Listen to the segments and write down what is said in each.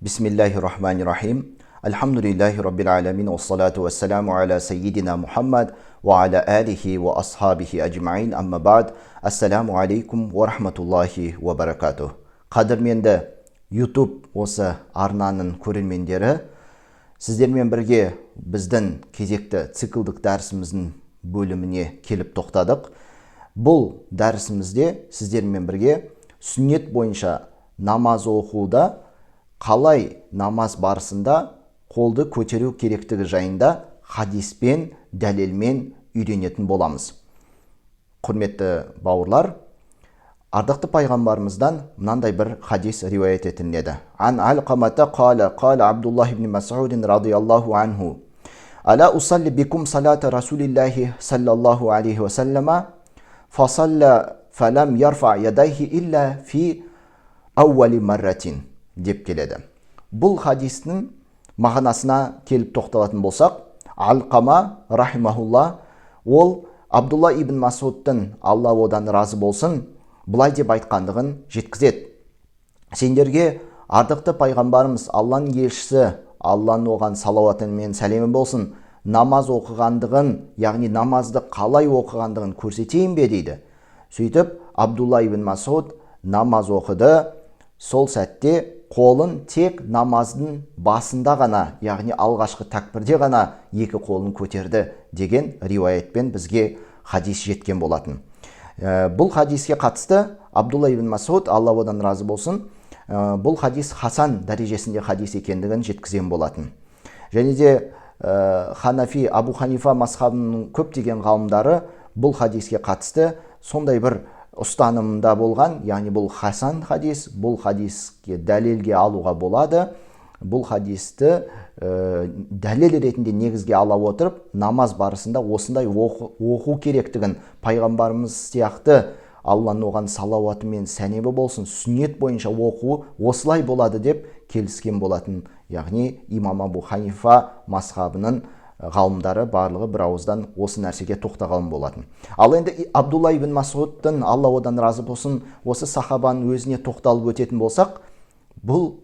Бисмиллахир-рахманир-рахим. Альхамдулиллахи раббил аламин, вассалату вассаламу аля сайидина Мухаммад ва аля алихи ва асхабихи аджмаин, амма бад. Ассаламу алейкум ва рахматуллахи ва баракатух. Қадірменді YouTube осы арнаның көрермендері, сіздермен бірге біздің кезекті циклдік дәрісіміздің бөліміне келіп тоқтадық. Бұл дәрісімізде сіздермен бірге сүннет бойынша намаз оқуда қалай намаз барысында қолды көтеру керектігі жайында хадиспен, дәлелмен үйренетін боламыз. Құрметті бауырлар, ардақты пайғамбарымыздан мынандай бір хадис риуаят етіледі. Ан алқамата қала Абдуллах ибн Мас'удин радиаллаху анху. Ала усалли бикум салата Расулиллахи саллаллаху алейхи вассалама фасалла фалам ярфа ядайхи илля фи аували марратин деп келеді. Бұл хадистің мағынасына келіп тоқталатын болсақ, Алқама рахимахулла, ол Абдулла ибн Мас'удтың, Алла одан разы болсын, бұлай деп айтқандығын жеткізеді. Сендерге ардықты пайғамбарымыз, Алланың елшісі, Алланың оған салауаты мен сәлемі болсын, намаз оқығандығын, яғни намазды қалай оқығандығын көрсетейін бе дейді. Сөйтіп, Абдулла ибн Мас'уд намаз оқыды. Сол сәтте қолын тек намаздың басында ғана, яғни алғашқы тәкбірде ғана екі қолын көтерді деген риуаятпен бізге хадис жеткен болатын. Бұл хадиске қатысты Абдулла ибн Мас'уд, Алла одан разы болсын, бұл хадис хасан дәрежесінде хадис екендігін жеткізген болатын. Және де Ханафи, Абу Ханифа мазхабының көптеген ғалымдары бұл хадиске қатысты сондай бір ұстанымында болған, яғни бұл хасан хадис, бұл хадиске дәлелге алуға болады. Бұл хадисті дәлел ретінде негізге ала отырып, намаз барысында осындай оқу керектігін, пайғамбарымыз сияқты Алланың оған салауаты мен сәнебі болсын, сүннет бойынша оқу осылай болады деп келіскен болатын. Яғни имам Абу Ханифа мазхабының ғалымдары барлығы бір ауыздан осы нәрсеге тоқтаған болатын. Ал енді Абдулла ибн Мас'удтың, Алла одан разы болсын, осы сахабаның өзіне тоқталып өтетін болсақ, бұл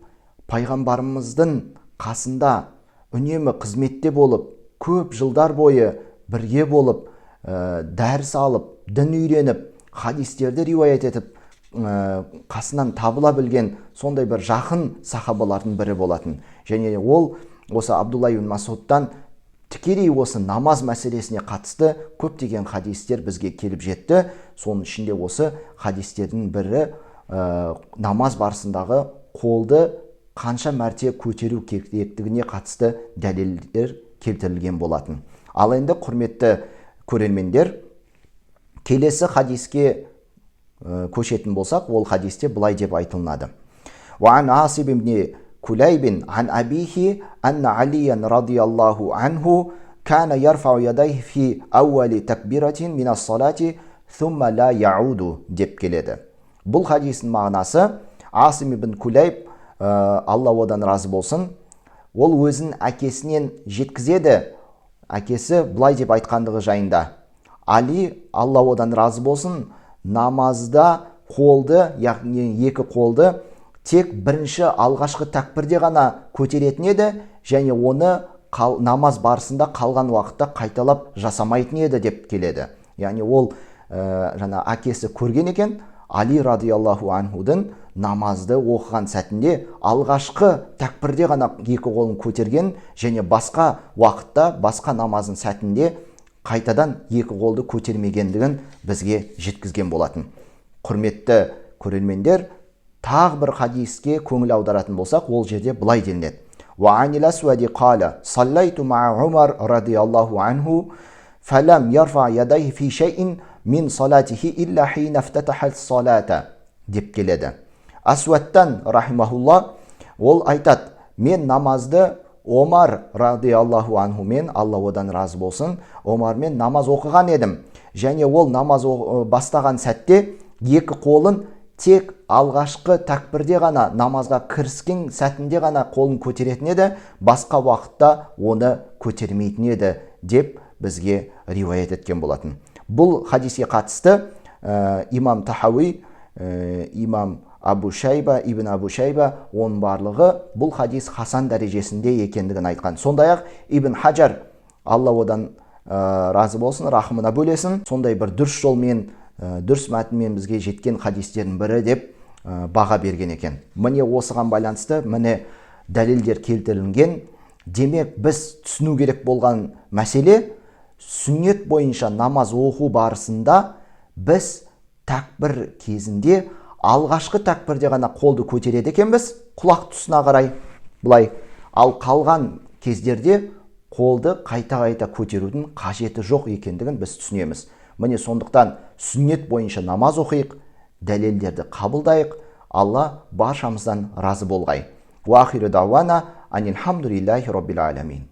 пайғамбарымыздың қасында үнемі қызметте болып, көп жылдар бойы бірге болып, дәріс алып, дін үйреніп, хадистерді риуаят етіп, қасынан табыла білген сондай бір жақын сахабалардың бірі болатын. Және ол осы Абдулла ибн Мас'удтан тікелей осы намаз мәселесіне қатысты көптеген хадистер бізге келіп жетті. Соның ішінде осы хадистердің бірі намаз барысындағы қолды қанша мәрте көтеру керектігіне қатысты дәлелдер келтірілген болатын. Ал енді құрметті көрермендер, келесі хадиске көшетін болсақ, ол хадисте былай деп айтылады. Уан Асиб ибн Кулайбин ан абихи анна Алиян радиаллаху анху кана ярфау ядайхи фи ауали такбиратин минас салати thumma ла яуду деп келеді. Бұл хадистің мағынасы, Асим ибн Кулайб, Алла одан разы болсын, ол өзін әкесінен жеткізеді. Әкесі бұлай деп айтқандығы жайында: Али, Алла одан разы болсын, намазда қолды, яғни екі қолды тек бірінші алғашқы тәкбірде ғана көтеретін еді, және оны намаз барысында қалған уақытта қайталап жасамайтын еді деп келеді. Яғни ол жаңа әкесі көрген екен, Али радиаллаху анхудың намазды оқыған сәтінде алғашқы тәкбірде ғана екі қолын көтерген, және басқа уақытта, басқа намазын сәтінде қайтадан екі қолды көтермегендігін бізге жеткізген болатын. Құрметті көрермендер, тағы бір хадиске көңіл аударатын болсақ, ол жерде былай делінеді. Ва анил асвади қала саллайту ма'a Умар радиаллаху анху фалам ярфа ядайхи фи шайин мин салатихи илля хина фтатахат салата деп келеді. Асваттан рахимахулла, ол айтады: мен намазды Омар радиаллаху анху мен, Алла одан разы болсын, Омармен намаз оқыған едім. Және ол намаз бастаған сәтте екі қолын тек алғашқы тәкбірде ғана, намазға кіріскен сәтінде ғана қолын көтеретін еді, басқа уақытта оны көтермейтін еді деп бізге риуаят еткен болатын. Бұл хадиске қатысты имам Тахауи, имам ибн Абу Шайба, оның барлығы бұл хадис хасан дәрежесінде екендігін айтқан. Сондай-ақ Ибн Хаджар, Алла одан разы болсын, рахымына бөлесін, сондай бір дұрыс жолмен, дұрыс мәтінмен бізге жеткен хадистердің бірі деп баға берген екен. Міне осыған байланысты дәлелдер келтірілген. Демек, біз түсіну керек болған мәселе, сүннет бойынша намаз оқу барысында біз тәкбір кезінде алғашқы тәкбірде ғана қолды көтереді екенбіз, құлақ тұсына қарай былай. Ал қалған кездерде қолды қайта-қайта көтерудің қажеті жоқ екендігін біз түсінеміз. Міне сондықтан сүннет бойынша намаз оқиық, дәлелдерді қабылдайық. Алла баршамыздан разы болғай. Уахиру дауана анилхамдулиллахи роббил аламин.